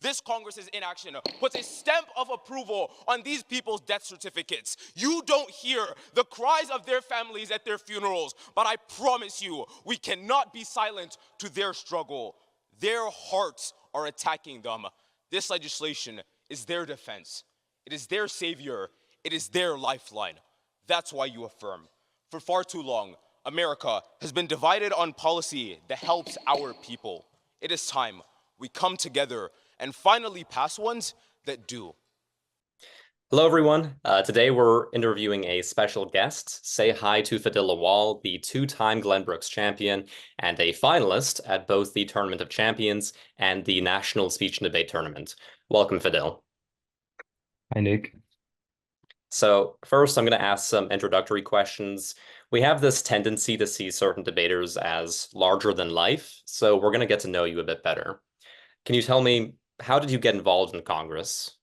this Congress's inaction puts a stamp of approval on these people's death certificates. You don't hear the cries of their families at their funerals, but I promise you, we cannot be silent to their struggle. Their hearts are attacking them. This legislation is their defense. It is their savior. It is their lifeline. That's why you affirm. For far too long, America has been divided on policy that helps our people. It is time we come together and finally pass ones that do. Hello, everyone. Today we're interviewing a special guest. Say hi to Fadhil Lawal, the two-time Glenbrooks champion and a finalist at both the Tournament of Champions and the National Speech and Debate Tournament. Welcome, Fadhil. Hi, Nick. So first, I'm going to ask some introductory questions. We have this tendency to see certain debaters as larger than life, so we're going to get to know you a bit better. Can you tell me, how did you get involved in Congress?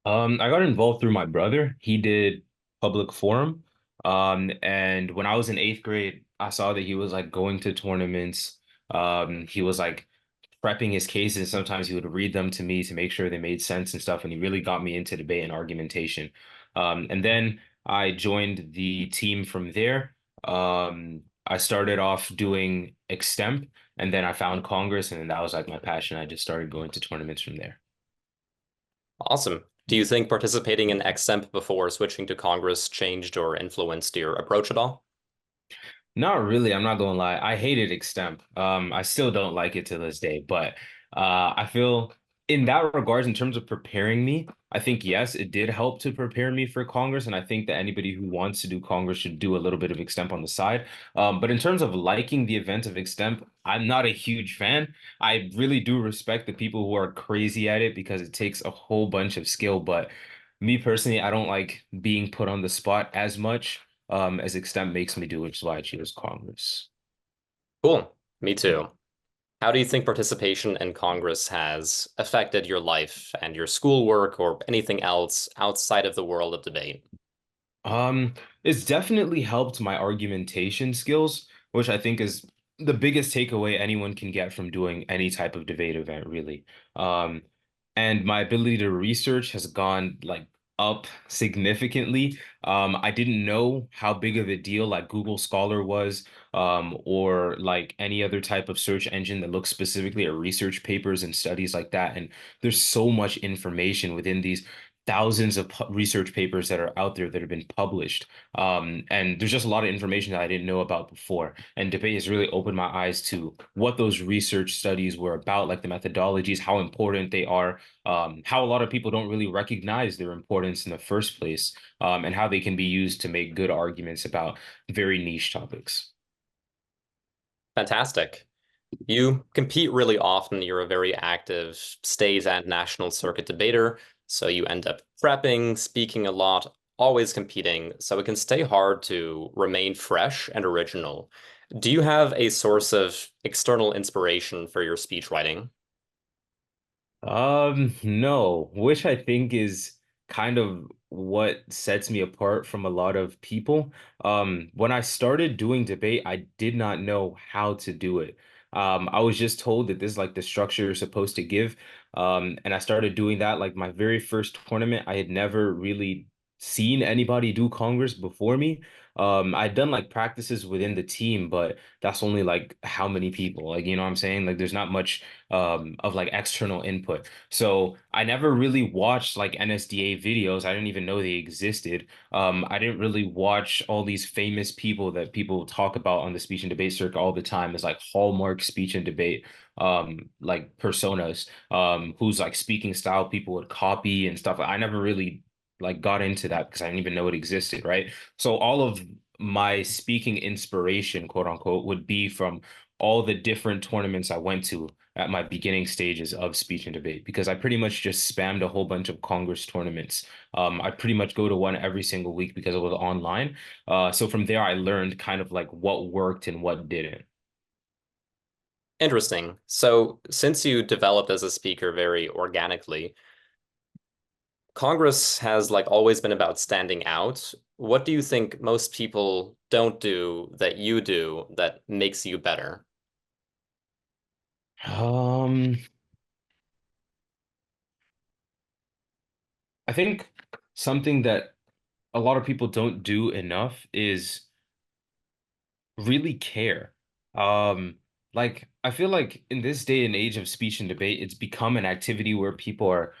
I got involved through my brother. He did public forum. And when I was in 8th grade, I saw that he was like going to tournaments. He was like prepping his cases. Sometimes he would read them to me to make sure they made sense and stuff. And he really got me into debate and argumentation. And then I joined the team from there. I started off doing extemp, and then I found Congress, and then that was like my passion. I just started going to tournaments from there. Awesome. Do you think participating in extemp before switching to Congress changed or influenced your approach at all? Not really, I'm not gonna lie. I hated extemp. I still don't like it to this day, but I feel in that regards, in terms of preparing me, I think yes, it did help to prepare me for Congress, and I think that anybody who wants to do Congress should do a little bit of extemp on the side. But in terms of liking the event of extemp, I'm not a huge fan. I really do respect the people who are crazy at it because it takes a whole bunch of skill, but me personally, I don't like being put on the spot as much as extent makes me do, which is why I choose Congress. Cool. Me too. How do you think participation in Congress has affected your life and your schoolwork or anything else outside of the world of debate? Um, it's definitely helped my argumentation skills, which I think is the biggest takeaway anyone can get from doing any type of debate event, really. Um, and my ability to research has gone like up significantly. I didn't know how big of a deal like Google Scholar was, or like any other type of search engine that looks specifically at research papers and studies like that. And there's so much information within these thousands of research papers that are out there that have been published. And there's just a lot of information that I didn't know about before. And debate has really opened my eyes to what those research studies were about, like the methodologies, how important they are, how a lot of people don't really recognize their importance in the first place, and how they can be used to make good arguments about very niche topics. Fantastic. You compete really often. You're a very active state and national circuit debater, so you end up prepping, speaking a lot, always competing, so it can stay hard to remain fresh and original. Do you have a source of external inspiration for your speech writing? No, which I think is kind of what sets me apart from a lot of people. When I started doing debate, I did not know how to do it. I was just told that this is like the structure you're supposed to give. And I started doing that like my very first tournament. I had never really seen anybody do Congress before me. I'd done like practices within the team, but that's only like how many people, like, you know what I'm saying? Like there's not much of like external input. So I never really watched like NSDA videos. I didn't even know they existed. I didn't really watch all these famous people that people talk about on the speech and debate circuit all the time as like hallmark speech and debate like personas, whose like speaking style people would copy and stuff. I never really like got into that because I didn't even know it existed, right? So all of my speaking inspiration, quote unquote, would be from all the different tournaments I went to at my beginning stages of speech and debate because I pretty much just spammed a whole bunch of Congress tournaments. I pretty much go to one every single week because it was online. So from there, I learned kind of like what worked and what didn't. Interesting. So, since you developed as a speaker very organically, Congress has like always been about standing out. What do you think most people don't do that you do that makes you better? Um, I think something that a lot of people don't do enough is really care. Um, like I feel like in this day and age of speech and debate, it's become an activity where people are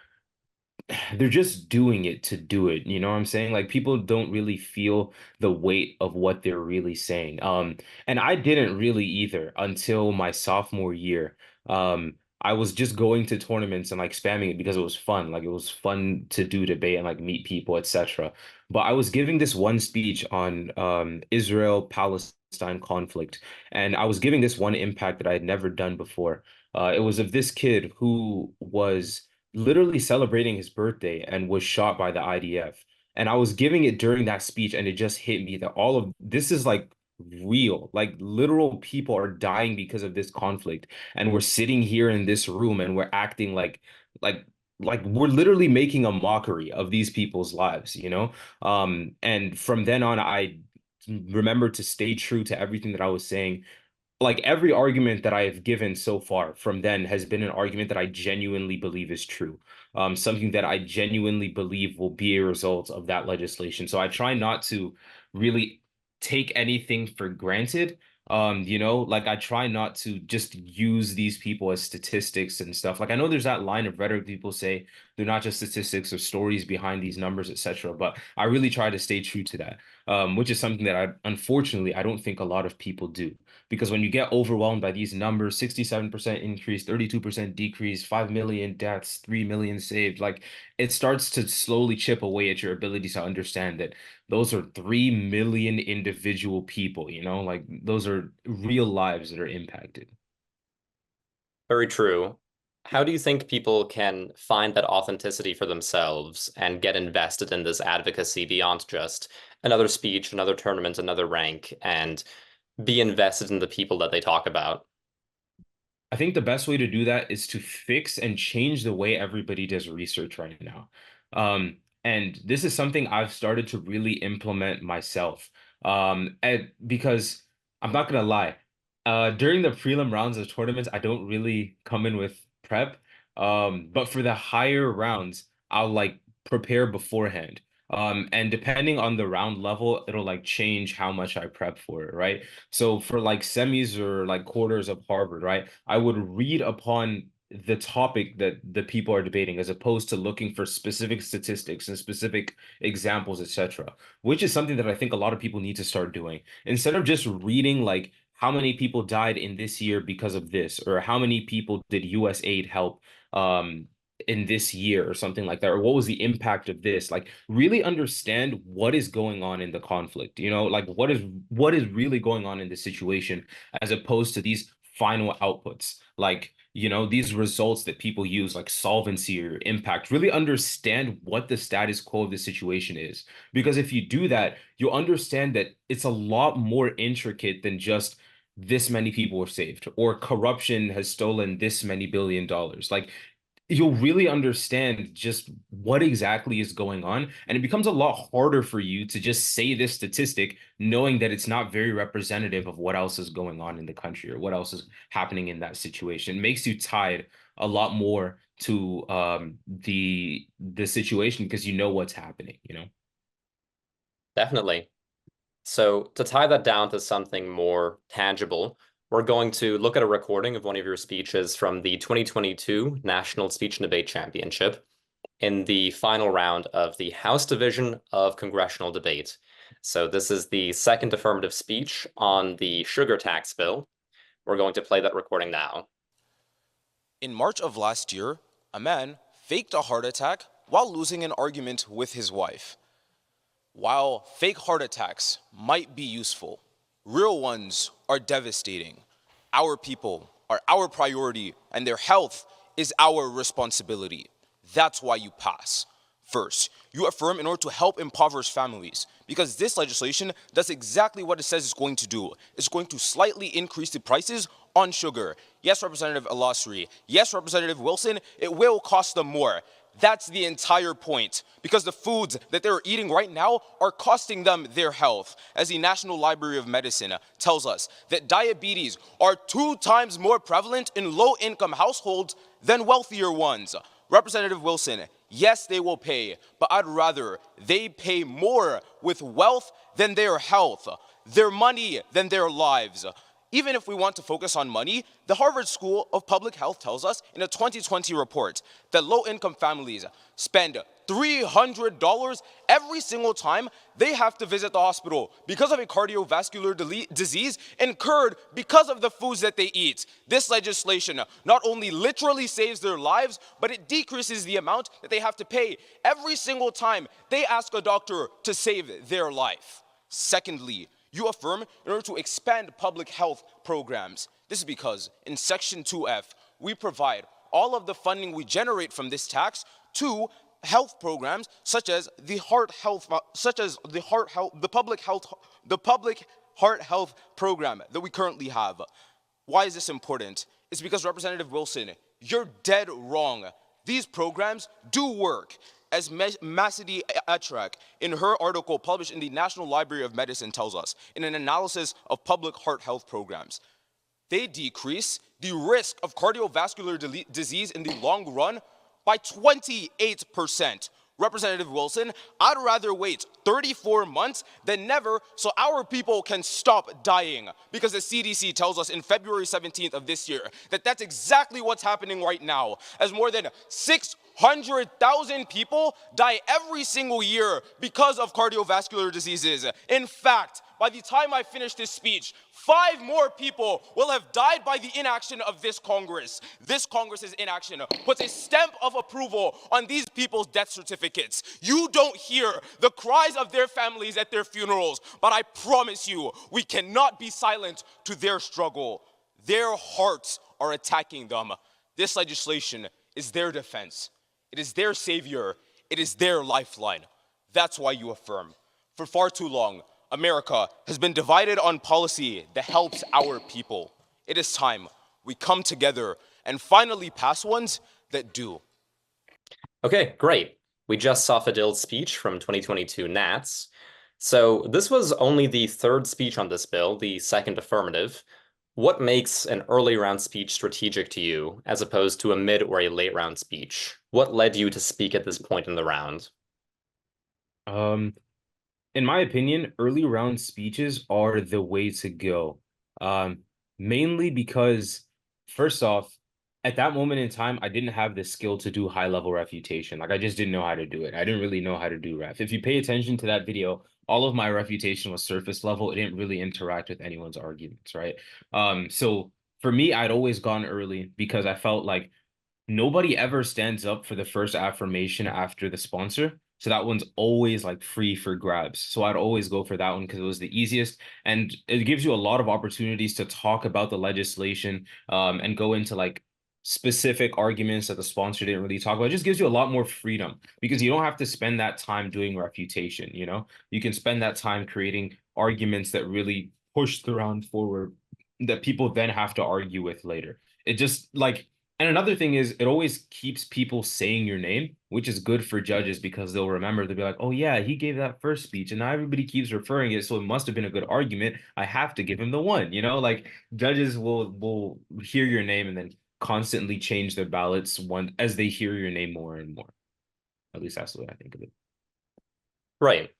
they're just doing it to do it. You know what I'm saying? Like people don't really feel the weight of what they're really saying. And I didn't really either until my sophomore year. I was just going to tournaments and like spamming it because it was fun. Like it was fun to do debate and like meet people, etc. But I was giving this one speech on Israel-Palestine conflict, and I was giving this one impact that I had never done before. It was of this kid who was literally celebrating his birthday and was shot by the IDF. And I was giving it during that speech, and it just hit me that all of this is like real, like literal people are dying because of this conflict. And we're sitting here in this room and we're acting like like we're literally making a mockery of these people's lives, you know? And from then on, I remember to stay true to everything that I was saying. Like every argument that I have given so far from then has been an argument that I genuinely believe is true. Something that I genuinely believe will be a result of that legislation. So I try not to really take anything for granted. Like I try not to just use these people as statistics and stuff. Like I know there's that line of rhetoric people say they're not just statistics or stories behind these numbers, etc. But I really try to stay true to that, which is something that unfortunately, I don't think a lot of people do. Because when you get overwhelmed by these numbers, 67% increase, 32% decrease, 5 million deaths, 3 million saved, like it starts to slowly chip away at your ability to understand that those are 3 million individual people, you know, like those are real lives that are impacted. Very true. How do you think people can find that authenticity for themselves and get invested in this advocacy beyond just another speech, another tournament, another rank, and be invested in the people that they talk about? I think the best way to do that is to fix and change the way everybody does research right now. And this is something I've started to really implement myself. And because I'm not gonna lie, during the prelim rounds of tournaments, I don't really come in with prep. But for the higher rounds, I'll like prepare beforehand. And depending on the round level, it'll like change how much I prep for it, right? So for like semis or like quarters of Harvard, right? I would read upon the topic that the people are debating as opposed to looking for specific statistics and specific examples, etc., which is something that I think a lot of people need to start doing. Instead of just reading like how many people died in this year because of this, or how many people did US aid help in this year or something like that, or what was the impact of this, like really understand what is going on in the conflict, you know, like what is really going on in the situation, as opposed to these final outputs, like, you know, these results that people use like solvency or impact. Really understand what the status quo of the situation is, because if you do that, you'll understand that it's a lot more intricate than just this many people were saved or corruption has stolen this many $1 billion. Like you'll really understand just what exactly is going on. And it becomes a lot harder for you to just say this statistic, knowing that it's not very representative of what else is going on in the country or what else is happening in that situation. It makes you tied a lot more to the situation because you know what's happening, you know? Definitely. So to tie that down to something more tangible, we're going to look at a recording of one of your speeches from the 2022 National Speech and Debate Championship in the final round of the House Division of Congressional Debate. So this is the second affirmative speech on the sugar tax bill. We're going to play that recording now. In March of last year, a man faked a heart attack while losing an argument with his wife. While fake heart attacks might be useful, real ones are devastating. Our people are our priority, and their health is our responsibility. That's why you pass. First, you affirm in order to help impoverished families, because this legislation does exactly what it says it's going to do. It's going to slightly increase the prices on sugar. Yes, Representative Alasri. Yes, Representative Wilson, it will cost them more. That's the entire point, because the foods that they're eating right now are costing them their health. As the National Library of Medicine tells us that diabetes are 2 times more prevalent in low-income households than wealthier ones. Representative Wilson, Yes, they will pay, but I'd rather they pay more with wealth than their health, their money than their lives. Even if we want to focus on money, the Harvard School of Public Health tells us in a 2020 report that low-income families spend $300 every single time they have to visit the hospital because of a cardiovascular disease incurred because of the foods that they eat. This legislation not only literally saves their lives, but it decreases the amount that they have to pay every single time they ask a doctor to save their life. Secondly, you affirm in order to expand public health programs. This is because in Section 2F, we provide all of the funding we generate from this tax to health programs such as the public heart health program that we currently have. Why is this important? It's because Representative Wilson, you're dead wrong. These programs do work. As Masidi Atrak, in her article published in the National Library of Medicine, tells us, in an analysis of public heart health programs, they decrease the risk of cardiovascular disease in the long run by 28%. Representative Wilson, I'd rather wait 34 months than never so our people can stop dying, because the CDC tells us in February 17th of this year that that's exactly what's happening right now, as more than 600,000 people die every single year because of cardiovascular diseases. In fact, by the time I finish this speech, 5 more people will have died by the inaction of this Congress. This Congress's inaction puts a stamp of approval on these people's death certificates. You don't hear the cries of their families at their funerals, but I promise you, we cannot be silent to their struggle. Their hearts are attacking them. This legislation is their defense. It is their savior. It is their lifeline. That's why you affirm. For far too long, America has been divided on policy that helps our people. It is time we come together and finally pass ones that do. Okay, great. We just saw Fadhil's speech from 2022 Nats. So this was only the third speech on this bill, the second affirmative. What makes an early round speech strategic to you, as opposed to a mid or a late round speech? What led you to speak at this point in the round? In my opinion, early round speeches are the way to go. Mainly because, first off, at that moment in time, I didn't have the skill to do high-level refutation. Like, I just didn't know how to do it. I didn't really know how to do ref. If you pay attention to that video, all of my refutation was surface level. It didn't really interact with anyone's arguments, right? So for me, I'd always gone early because I felt like nobody ever stands up for the first affirmation after the sponsor. So that one's always like free for grabs. So I'd always go for that one because it was the easiest. And it gives you a lot of opportunities to talk about the legislation and go into like specific arguments that the sponsor didn't really talk about. It just gives you a lot more freedom because you don't have to spend that time doing refutation, you know? You can spend that time creating arguments that really push the round forward that people then have to argue with later. It just like, and another thing is it always keeps people saying your name, which is good for judges because they'll remember, they'll be like, oh yeah, he gave that first speech and now everybody keeps referring it. So it must have been a good argument. I have to give him the one, you know, like judges will hear your name and then constantly change their ballots as they hear your name more and more. At least that's the way I think of it. Right.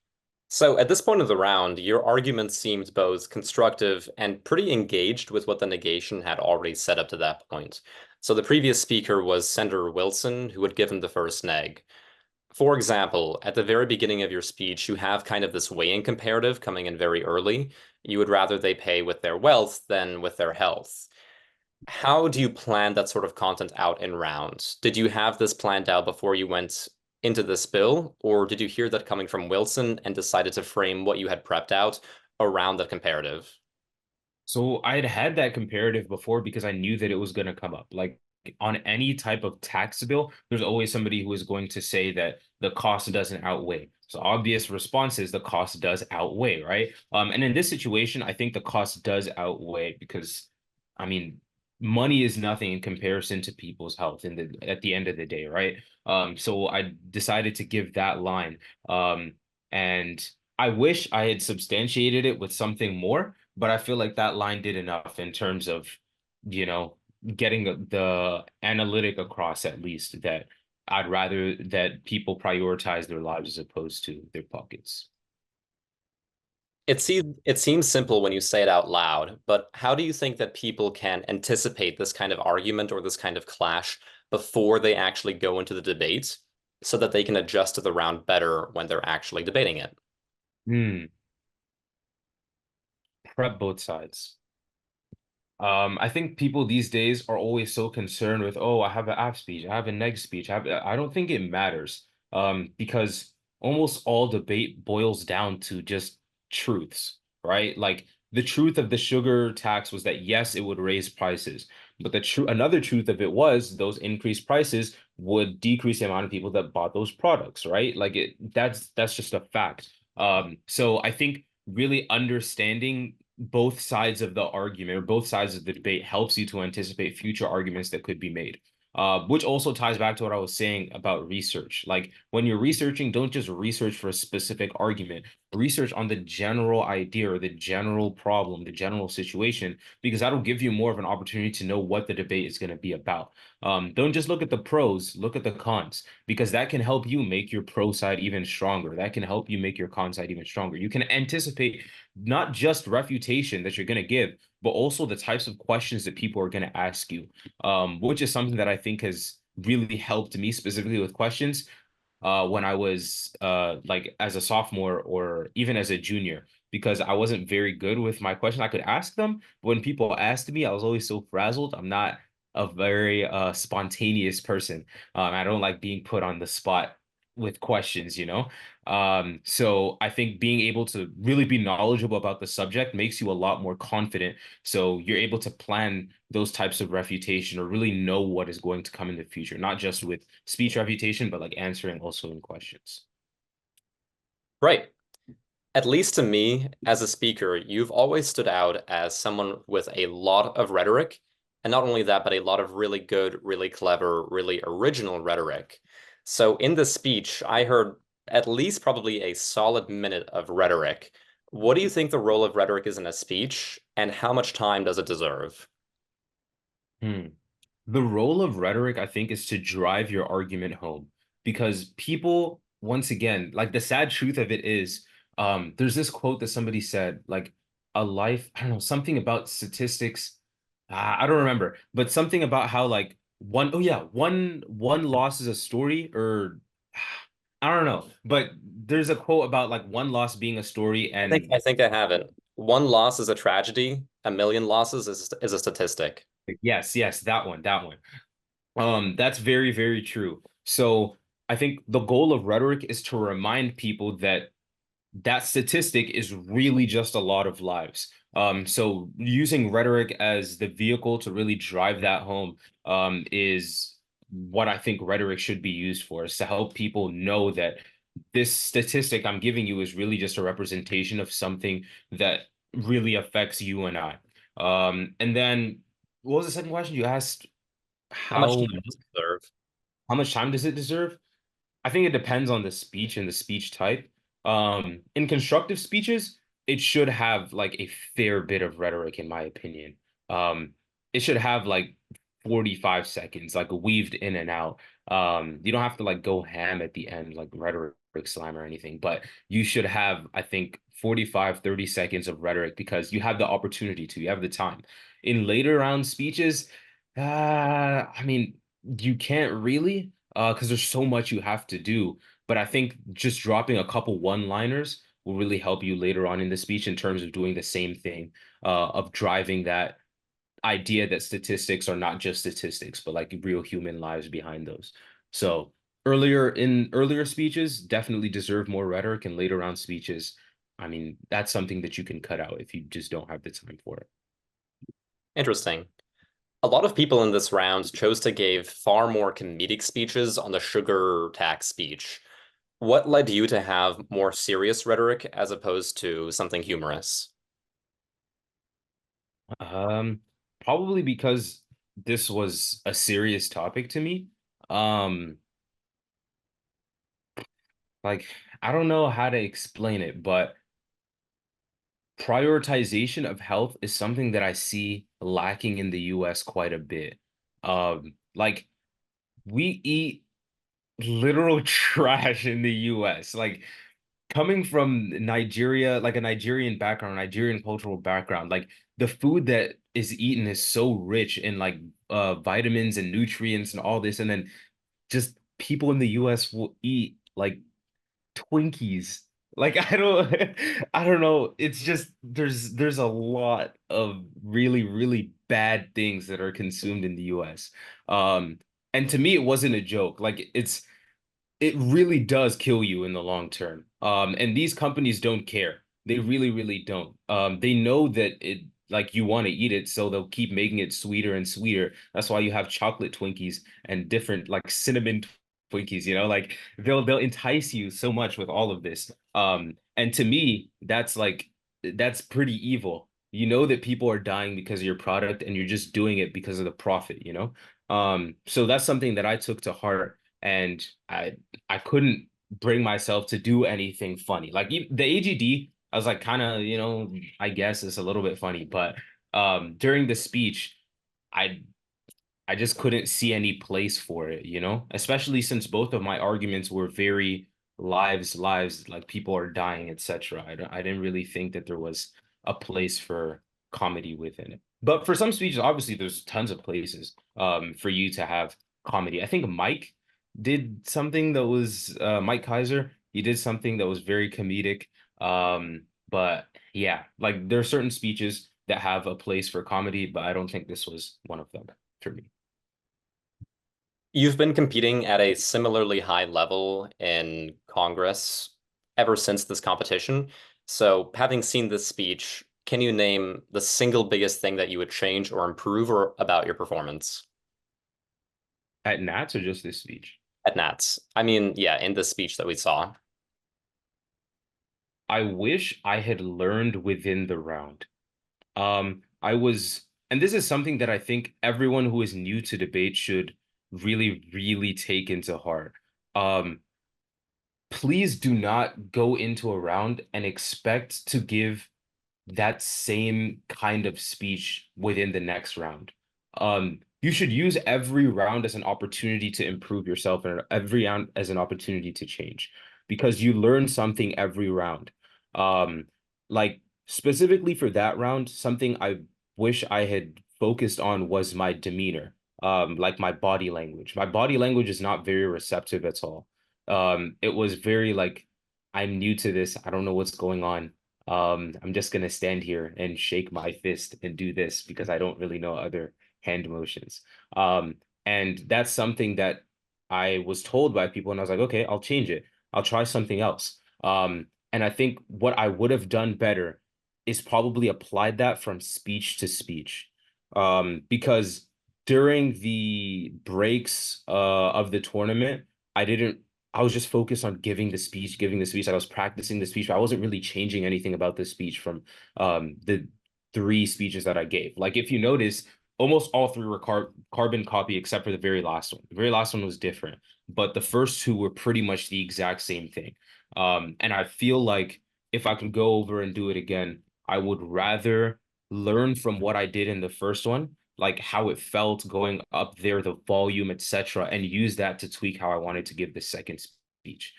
So at this point of the round, your argument seemed both constructive and pretty engaged with what the negation had already set up to that point. So the previous speaker was Senator Wilson, who had given the first neg. For example, at the very beginning of your speech, you have kind of this weighing comparative coming in very early. You would rather they pay with their wealth than with their health. How do you plan that sort of content out in rounds? Did you have this planned out before you went into this bill, or did you hear that coming from Wilson and decided to frame what you had prepped out around that comparative? So I'd had that comparative before because I knew that it was going to come up. Like on any type of tax bill, there's always somebody who is going to say that the cost doesn't outweigh. So obvious response is the cost does outweigh, right? And in this situation, I think the cost does outweigh because, I mean, money is nothing in comparison to people's health at the end of the day, right? So I decided to give that line. And I wish I had substantiated it with something more, but I feel like that line did enough in terms of, you know, getting the analytic across at least that I'd rather that people prioritize their lives as opposed to their pockets. It seems simple when you say it out loud, but how do you think that people can anticipate this kind of argument or this kind of clash before they actually go into the debate so that they can adjust to the round better when they're actually debating it? Hmm. Prep both sides. I think people these days are always so concerned with, oh, I have an app speech, I have a neg speech. I don't think it matters. Because almost all debate boils down to just truths, right? Like the truth of the sugar tax was that yes, it would raise prices, but another truth of it was those increased prices would decrease the amount of people that bought those products, right? Like that's just a fact. So I think really understanding both sides of the argument or both sides of the debate helps you to anticipate future arguments that could be made. Which also ties back to what I was saying about research. Like when you're researching, don't just research for a specific argument. Research on the general idea or the general problem, the general situation, because that'll give you more of an opportunity to know what the debate is going to be about. Don't just look at the pros, look at the cons, because that can help you make your pro side even stronger. That can help you make your con side even stronger. You can anticipate not just refutation that you're going to give, but also the types of questions that people are going to ask you, which is something that I think has really helped me specifically with questions when I was like as a sophomore or even as a junior, because I wasn't very good with my question. I could ask them, but when people asked me, I was always so frazzled. I'm not a very spontaneous person. I don't like being put on the spot with questions, you know? So I think being able to really be knowledgeable about the subject makes you a lot more confident. So you're able to plan those types of refutation or really know what is going to come in the future, not just with speech refutation, but like answering also in questions. Right. At least to me, as a speaker, you've always stood out as someone with a lot of rhetoric. And not only that, but a lot of really good, really clever, really original rhetoric. So in this speech, I heard at least probably a solid minute of rhetoric. What do you think the role of rhetoric is in a speech, and how much time does it deserve? Hmm. The role of rhetoric, I think, is to drive your argument home because people, once again, like the sad truth of it is, there's this quote that somebody said, like a life, I don't know, something about statistics. I don't remember, but something about how like oh yeah, one loss is a story, or I don't know, but there's a quote about like one loss being a story, I think and I think I have it. One loss is a tragedy, a million losses is a statistic. yes, yes, that one. That's very, very true. So I think the goal of rhetoric is to remind people that that statistic is really just a lot of lives. So using rhetoric as the vehicle to really drive that home, is what I think rhetoric should be used for, is to help people know that this statistic I'm giving you is really just a representation of something that really affects you and I. And then what was the second question you asked? How much How time does it deserve? how much time does it deserve? I think it depends on the speech and the speech type. In constructive speeches, it should have like a fair bit of rhetoric, in my opinion. It should have like 45 seconds, like weaved in and out. You don't have to like go ham at the end, like rhetoric slam or anything, but you should have, I think, 45, 30 seconds of rhetoric because you have the opportunity to, you have the time. In later round speeches, I mean, you can't really because there's so much you have to do. But I think just dropping a couple one-liners will really help you later on in the speech in terms of doing the same thing, of driving that idea that statistics are not just statistics, but like real human lives behind those. So earlier speeches definitely deserve more rhetoric, and later on speeches, I mean, that's something that you can cut out if you just don't have the time for it. Interesting. A lot of people in this round chose to give far more comedic speeches on the sugar tax speech. What led you to have more serious rhetoric as opposed to something humorous? Um, Probably because this was a serious topic to me. Um, like I don't know how to explain it, but prioritization of health is something that I see lacking in the US quite a bit. Like we eat literal trash in the US. Like coming from Nigeria, like a Nigerian background, Nigerian cultural background, like the food that is eaten is so rich in like vitamins and nutrients and all this, and then just people in the US will eat like Twinkies. Like I don't I don't know. It's just there's a lot of really, really bad things that are consumed in the US. Um and to me it wasn't a joke. Like it really does kill you in the long term. And these companies don't care. They really, really don't. They know that it like you want to eat it, so they'll keep making it sweeter and sweeter. That's why you have chocolate Twinkies and different like cinnamon Twinkies, you know, like they'll entice you so much with all of this. And to me, that's pretty evil. You know that people are dying because of your product and you're just doing it because of the profit, you know? So that's something that I took to heart and I couldn't bring myself to do anything funny. Like the AGD, I was like kind of, you know, I guess it's a little bit funny, but during the speech, I I just couldn't see any place for it, you know, especially since both of my arguments were very lives, like people are dying, etc. I didn't really think that there was a place for comedy within it. But for some speeches, obviously, there's tons of places for you to have comedy. I think Mike did something that was Mike Kaiser. He did something that was very comedic. But yeah, like there are certain speeches that have a place for comedy, but I don't think this was one of them for me. You've been competing at a similarly high level in Congress ever since this competition. So, having seen this speech, can you name the single biggest thing that you would change or improve or about your performance At Nats or just this speech? at Nats? I mean, yeah, in this speech that we saw. I wish I had learned within the round. I was, and this is something that I think everyone who is new to debate should really, really take into heart. Um, Please do not go into a round and expect to give that same kind of speech within the next round. You should use every round as an opportunity to improve yourself and every round as an opportunity to change because you learn something every round. Um, like specifically for that round, something I wish I had focused on was my demeanor, like my body language. My body language is not very receptive at all. It was very like, I'm new to this. I don't know what's going on. I'm just gonna stand here and shake my fist and do this because I don't really know other hand motions. Um, and that's something that I was told by people, and I was like, okay, I'll change it. I'll try something else. And I think what I would have done better is probably applied that from speech to speech. Because during the breaks of the tournament, I didn't I was just focused on giving the speech. I was practicing the speech, but I wasn't really changing anything about the speech from the three speeches that I gave. Like if you notice, almost all three were carbon copy except for the very last one. The very last one was different, but the first two were pretty much the exact same thing. And I feel like if I could go over and do it again, I would rather learn from what I did in the first one, like how it felt going up there, the volume, etc., and use that to tweak how I wanted to give the second speech,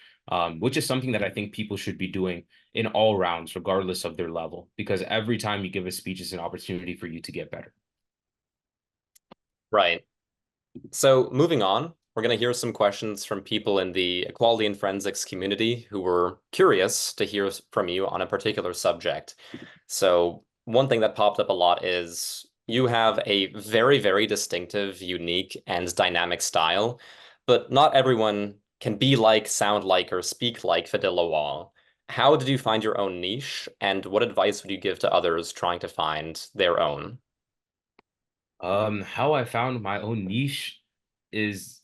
which is something that I think people should be doing in all rounds, regardless of their level, because every time you give a speech is an opportunity for you to get better. Right. So, moving on, we're going to hear some questions from people in the equality and forensics community who were curious to hear from you on a particular subject. So, one thing that popped up a lot is you have a very, very distinctive, unique, and dynamic style, but not everyone can be like, sound like, or speak like Fadhil Lawal. How did you find your own niche, and what advice would you give to others trying to find their own? How I found my own niche is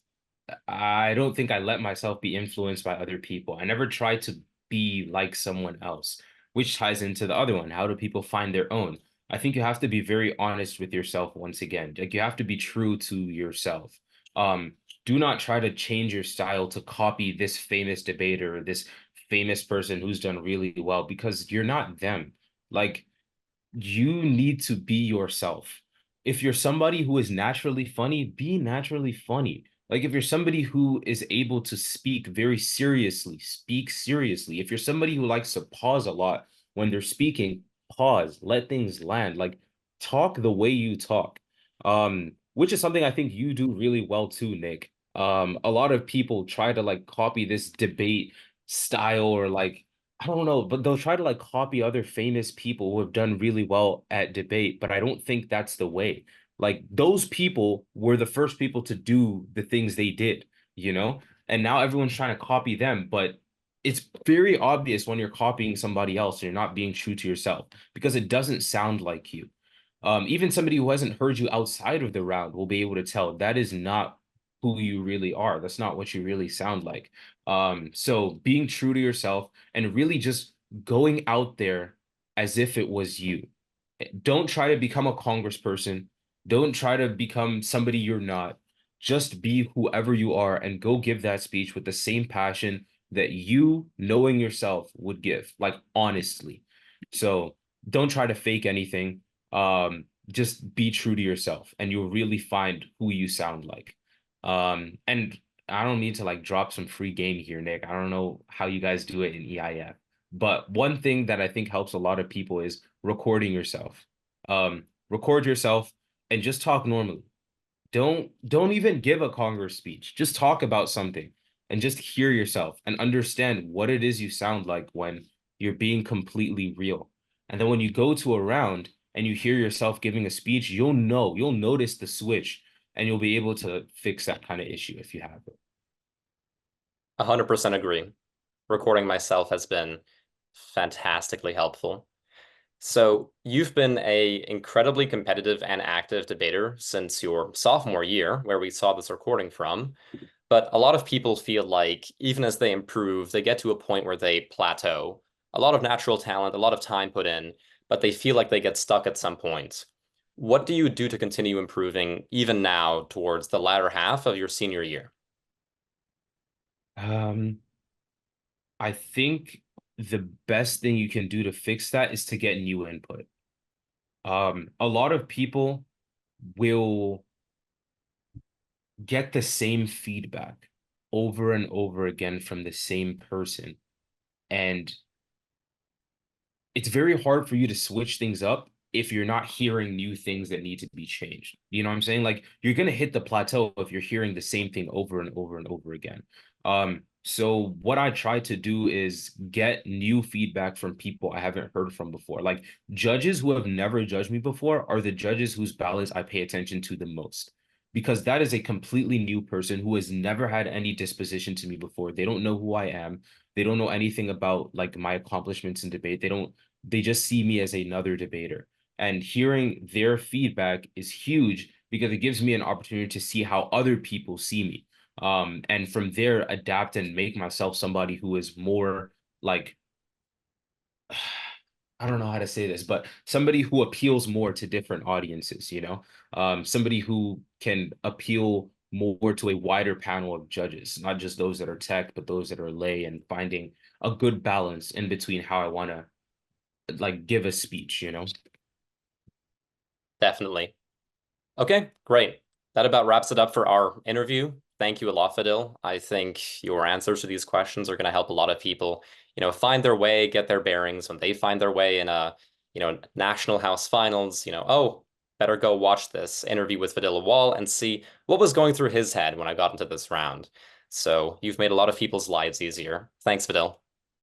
I don't think I let myself be influenced by other people. I never tried to be like someone else, which ties into the other one. How do people find their own? I think you have to be very honest with yourself once again. Like you have to be true to yourself. Um, do not try to change your style to copy this famous debater or this famous person who's done really well because you're not them. Like you need to be yourself. If you're somebody who is naturally funny, be naturally funny. Like if you're somebody who is able to speak very seriously, speak seriously. If you're somebody who likes to pause a lot when they're speaking, pause, let things land. Like talk the way you talk. Which is something I think you do really well too, Nick. A lot of people try to like copy this debate style or like I don't know, but they'll try to like copy other famous people who have done really well at debate, but I don't think that's the way. Like those people were the first people to do the things they did, you know? And now everyone's trying to copy them, but it's very obvious when you're copying somebody else and you're not being true to yourself because it doesn't sound like you. Even somebody who hasn't heard you outside of the round will be able to tell that is not who you really are. That's not what you really sound like. So being true to yourself and really just going out there as if it was you. Don't try to become a congressperson. Don't try to become somebody you're not. Just be whoever you are and go give that speech with the same passion that you, knowing yourself, would give, like honestly. So don't try to fake anything. Just be true to yourself and you'll really find who you sound like. And I don't need to like drop some free game here, Nick. I don't know how you guys do it in EIF, but one thing that I think helps a lot of people is recording yourself. Record yourself and just talk normally. Don't even give a Congress speech. Just talk about something and just hear yourself and understand what it is you sound like when you're being completely real. And then when you go to a round and you hear yourself giving a speech, you'll notice the switch and you'll be able to fix that kind of issue if you have it. 100% agree. Recording myself has been fantastically helpful. So you've been a incredibly competitive and active debater since your sophomore year, where we saw this recording from. But a lot of people feel like even as they improve, they get to a point where they plateau. A lot of natural talent, a lot of time put in, but they feel like they get stuck at some point. What do you do to continue improving even now towards the latter half of your senior year? Um, I think the best thing you can do to fix that is to get new input. A lot of people will get the same feedback over and over again from the same person. And it's very hard for you to switch things up if you're not hearing new things that need to be changed. You know what I'm saying? Like you're gonna hit the plateau if you're hearing the same thing over and over and over again. So what I try to do is get new feedback from people I haven't heard from before. Like judges who have never judged me before are the judges whose ballots I pay attention to the most. Because that is a completely new person who has never had any disposition to me before. They don't know who I am. They don't know anything about like my accomplishments in debate. They just see me as another debater. And hearing their feedback is huge because it gives me an opportunity to see how other people see me. And from there, adapt and make myself somebody who is more like, I don't know how to say this, but somebody who appeals more to different audiences, you know, somebody who can appeal more to a wider panel of judges, not just those that are tech, but those that are lay, and finding a good balance in between how I want to like give a speech, you know? Definitely. Okay, great. That about wraps it up for our interview. Thank you a lot, Fadhil. I think your answers to these questions are going to help a lot of people, find their way, get their bearings when they find their way in a, national house finals, oh, better go watch this interview with Fadhil Lawal and see what was going through his head when I got into this round. So you've made a lot of people's lives easier. Thanks, Fadhil.